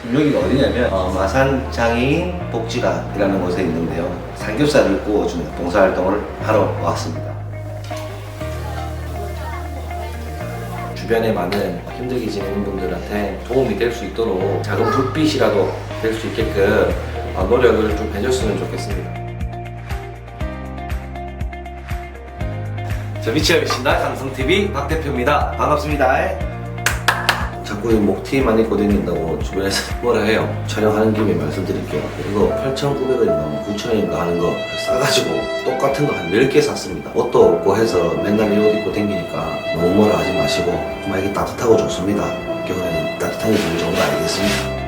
여기가 어디냐면 마산 장애인 복지관이라는 곳에 있는데요. 삼겹살을 구워주는 봉사활동을 하러 왔습니다. 주변에 많은 힘들게 지내는 분들한테 도움이 될 수 있도록 작은 불빛이라도 될 수 있게끔 노력을 좀 해줬으면 좋겠습니다. 저 미치야 미친다 강성TV 박대표입니다. 반갑습니다. 자꾸 목티만 입고 다닌다고 주변에서 뭐라 해요. 촬영하는 김에 말씀드릴게요. 이거 8,900원인가 9,000원인가 하는 거 싸가지고 똑같은 거 한 10개 샀습니다. 옷도 없고 해서 맨날 이 옷 입고 다니니까 너무 뭐라 하지 마시고 정말 이게 따뜻하고 좋습니다. 겨울에는 따뜻한 게 제일 좋은 거 알겠습니다.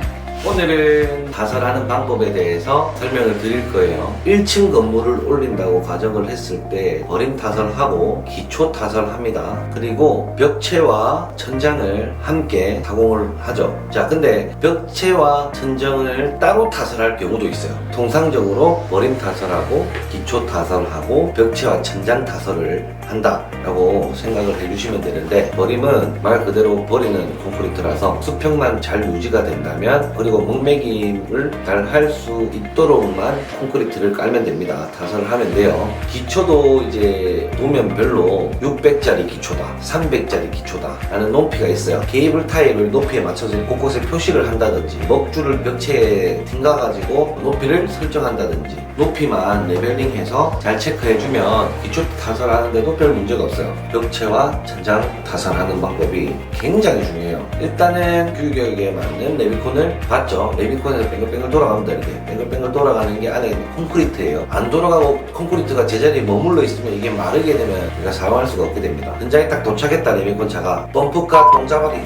오늘은 타설하는 방법에 대해서 설명을 드릴 거예요. 1층 건물을 올린다고 가정을 했을 때 버림 타설하고 기초 타설합니다. 그리고 벽체와 천장을 함께 가공을 하죠. 자, 근데 벽체와 천장을 따로 타설할 경우도 있어요. 통상적으로 버림 타설하고 기초 타설하고 벽체와 천장 타설을 한다라고 생각을 해주시면 되는데, 버림은 말 그대로 버리는 콘크리트라서 수평만 잘 유지가 된다면, 그리고 목매김을 잘 할 수 있도록만 콘크리트를 깔면 됩니다. 타설을 하면 돼요. 기초도 이제 도면별로 600짜리 기초다, 300짜리 기초다 라는 높이가 있어요. 케이블 타입을 높이에 맞춰서 곳곳에 표시를 한다든지, 먹줄을 벽체에 튕가가지고 높이를 설정한다든지, 높이만 레벨링해서 잘 체크해주면 기초 타설하는데도 별 문제가 없어요. 벽체와 천장 타설하는 방법이 굉장히 중요해요. 일단은 규격에 맞는 레비콘을 봤죠. 레비콘에서 뱅글뱅글 돌아갑니다. 이렇게 뱅글뱅글 돌아가는 게 안에 있는 콘크리트예요. 안 돌아가고 콘크리트가 제자리에 머물러 있으면 이게 마르게 되면 우리가 사용할 수가 없게 됩니다. 현장에 딱 도착했다. 레비콘 차가 펌프카 똥자박이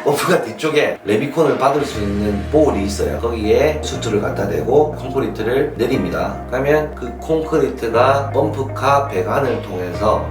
펌프가 뒤쪽에 레비콘을 받을 수 있는 볼이 있어요. 거기에 수트를 갖다 대고 콘크리트를 내립니다. 그러면 그 콘크리트가 펌프카 배관을 통해서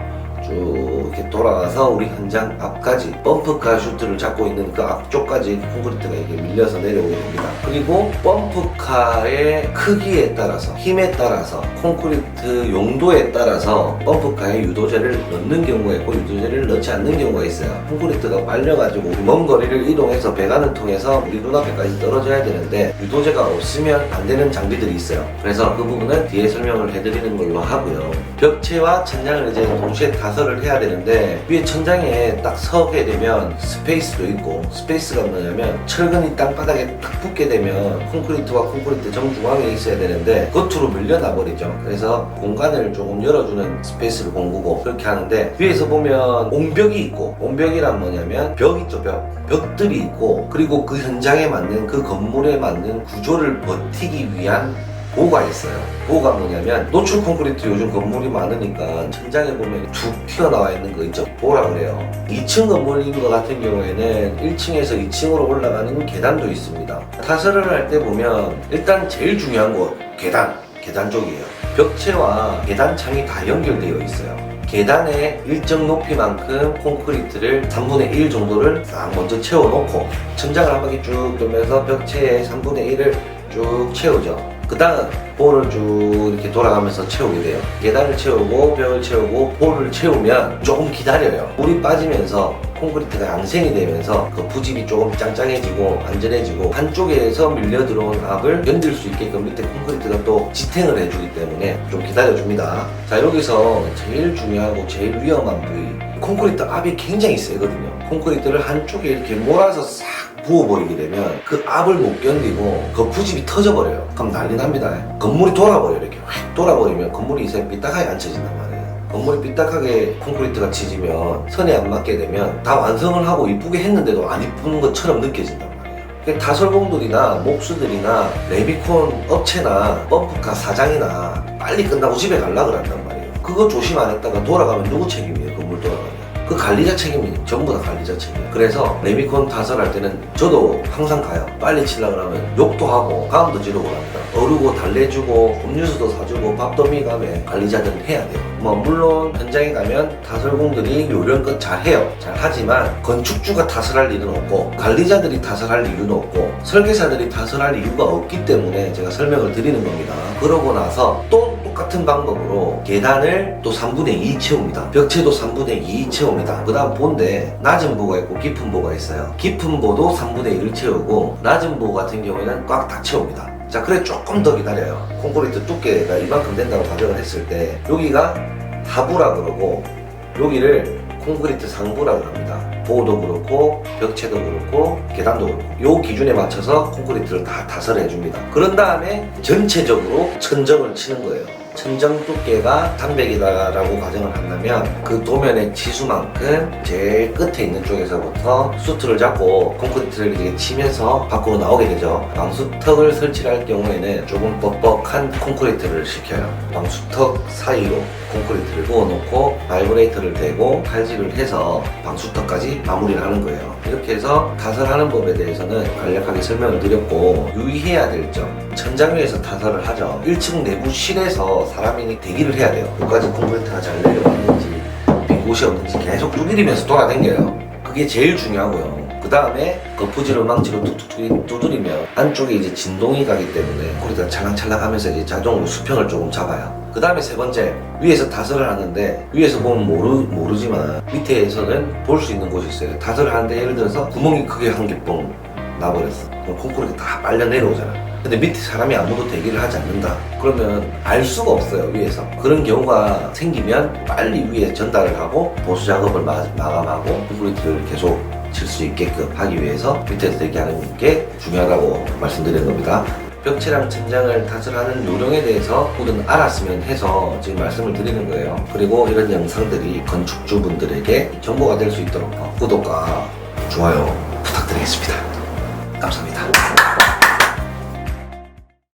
쭉 이렇게 돌아가서 우리 현장 앞까지 펌프카 슈트를 잡고 있는 그 앞쪽까지 콘크리트가 이렇게 밀려서 내려오게 됩니다. 그리고 펌프카의 크기에 따라서, 힘에 따라서, 콘크리트 용도에 따라서 펌프카에 유도제를 넣는 경우가 있고 유도제를 넣지 않는 경우가 있어요. 콘크리트가 말려가지고 먼 거리를 이동해서 배관을 통해서 우리 눈앞에까지 떨어져야 되는데 유도제가 없으면 안 되는 장비들이 있어요. 그래서 그 부분은 뒤에 설명을 해드리는 걸로 하고요. 벽체와 천장을 이제 동시에 타설을 해야 되는데, 위에 천장에 딱 서게 되면 스페이스도 있고, 스페이스가 뭐냐면 철근이 땅바닥에 딱 붙게 되면 콘크리트와 콘크리트 정중앙에 있어야 되는데 겉으로 밀려나 버리죠. 그래서 공간을 조금 열어주는 스페이스를 공구고 그렇게 하는데, 위에서 보면 옹벽이 있고, 옹벽이란 뭐냐면 벽 있죠. 벽들이 있고, 그리고 그 현장에 맞는, 그 건물에 맞는 구조를 버티기 위한 보가 있어요. 보가 뭐냐면, 노출 콘크리트 요즘 건물이 많으니까 천장에 보면 툭 튀어나와 있는 거 있죠. 보라 그래요. 2층 건물인 것 같은 경우에는 1층에서 2층으로 올라가는 계단도 있습니다. 타설을 할 때 보면 일단 제일 중요한 곳, 계단 쪽이에요. 벽체와 계단 창이 다 연결되어 있어요. 계단의 일정 높이만큼 콘크리트를 3분의 1 정도를 싹 먼저 채워놓고 천장을 한 바퀴 쭉 돌면서 벽체의 3분의 1을 쭉 채우죠. 그 다음 볼을 쭉 이렇게 돌아가면서 채우게 돼요. 계단을 채우고 벽을 채우고 볼을 채우면 조금 기다려요. 물이 빠지면서 콘크리트가 양생이 되면서 그 부집이 조금 짱짱해지고 안전해지고, 한쪽에서 밀려 들어온 압을 견딜 수 있게끔 밑에 콘크리트가 또 지탱을 해주기 때문에 좀 기다려줍니다. 자, 여기서 제일 중요하고 제일 위험한 부위, 콘크리트 압이 굉장히 세거든요. 콘크리트를 한쪽에 이렇게 몰아서 싹 부어버리게 되면 그 압을 못 견디고 그 부집이 터져버려요. 그럼 난리 납니다. 건물이 돌아버려요. 이렇게 확 돌아버리면 건물이 이제 삐딱하게 앉혀진단 말이에요. 건물이 삐딱하게 콘크리트가 치지면, 선에 안 맞게 되면 다 완성을 하고 이쁘게 했는데도 안 이쁜 것처럼 느껴진단 말이에요. 타설공들이나 목수들이나 레비콘 업체나 펌프카 사장이나 빨리 끝나고 집에 가려고 그런단 말이에요. 그거 조심 안 했다가 돌아가면 누구 책임이에요? 건물 돌아가면 그 관리자 책임이에요. 전부 다 관리자 책임. 그래서 레비콘 타설할 때는 저도 항상 가요. 빨리 치려고 하면 욕도 하고 가음도 지르고 합니다. 어르고 달래주고 음료수도 사주고 밥도 미감에 관리자들은 해야 돼요. 물론 현장에 가면 타설공들이 요령껏 잘해요. 잘하지만 건축주가 타설할 일은 없고, 관리자들이 타설할 이유는 없고, 설계사들이 타설할 이유가 없기 때문에 제가 설명을 드리는 겁니다. 그러고 나서 또 똑같은 방법으로 계단을 또 3분의 2 채웁니다. 벽체도 3분의 2 채웁니다. 그 다음 보인데 낮은 보가 있고 깊은 보가 있어요. 깊은 보도 3분의 1을 채우고 낮은 보 같은 경우에는 꽉 다 채웁니다. 자, 그래 조금 더 기다려요. 콘크리트 두께가 이만큼 된다고 가정을 했을 때 여기가 하부라 그러고 여기를 콘크리트 상부라고 합니다. 보도 그렇고 벽체도 그렇고 계단도 그렇고 요 기준에 맞춰서 콘크리트를 다 타설을 해줍니다. 그런 다음에 전체적으로 천정을 치는 거예요. 천정 두께가 300이다라고 가정을 한다면 그 도면의 치수만큼 제일 끝에 있는 쪽에서부터 수트를 잡고 콘크리트를 이제 치면서 밖으로 나오게 되죠. 방수턱을 설치할 경우에는 조금 뻑뻑한 콘크리트를 시켜요. 방수턱 사이로 콘크리트를 부어놓고 바이브레이터를 대고 칼질을 해서 방수턱까지 마무리를 하는 거예요. 이렇게 해서 타설하는 법에 대해서는 간략하게 설명을 드렸고, 유의해야 될 점, 천장 위에서 타설을 하죠. 1층 내부실에서 사람이 대기를 해야 돼요. 끝까지 콘크리트가 잘 내려왔는지 빈 곳이 없는지 계속 두드리면서 돌아다녀요. 그게 제일 중요하고요. 그 다음에 거푸지로 망치로 툭툭 두드리면 안쪽에 이제 진동이 가기 때문에 콘크리트가 찰랑찰랑하면서 이제 자동으로 수평을 조금 잡아요. 그 다음에 세 번째, 위에서 타설을 하는데 위에서 보면 모르지만 밑에서는 볼 수 있는 곳이 있어요. 타설을 하는데 예를 들어서 구멍이 크게 한 개 뻥 나버렸어. 그럼 콘크리트 다 빨려 내려오잖아. 근데 밑에 사람이 아무도 대기를 하지 않는다. 그러면 알 수가 없어요, 위에서. 그런 경우가 생기면 빨리 위에 전달을 하고 보수 작업을 마감하고 콘크리트를 계속 칠 수 있게끔 하기 위해서 밑에서 대기하는 게 중요하다고 말씀드리는 겁니다. 벽체랑 천장을 타설하는 요령에 대해서 모든 알았으면 해서 지금 말씀을 드리는 거예요. 그리고 이런 영상들이 건축주분들에게 정보가 될 수 있도록 구독과 좋아요 부탁드리겠습니다. 감사합니다.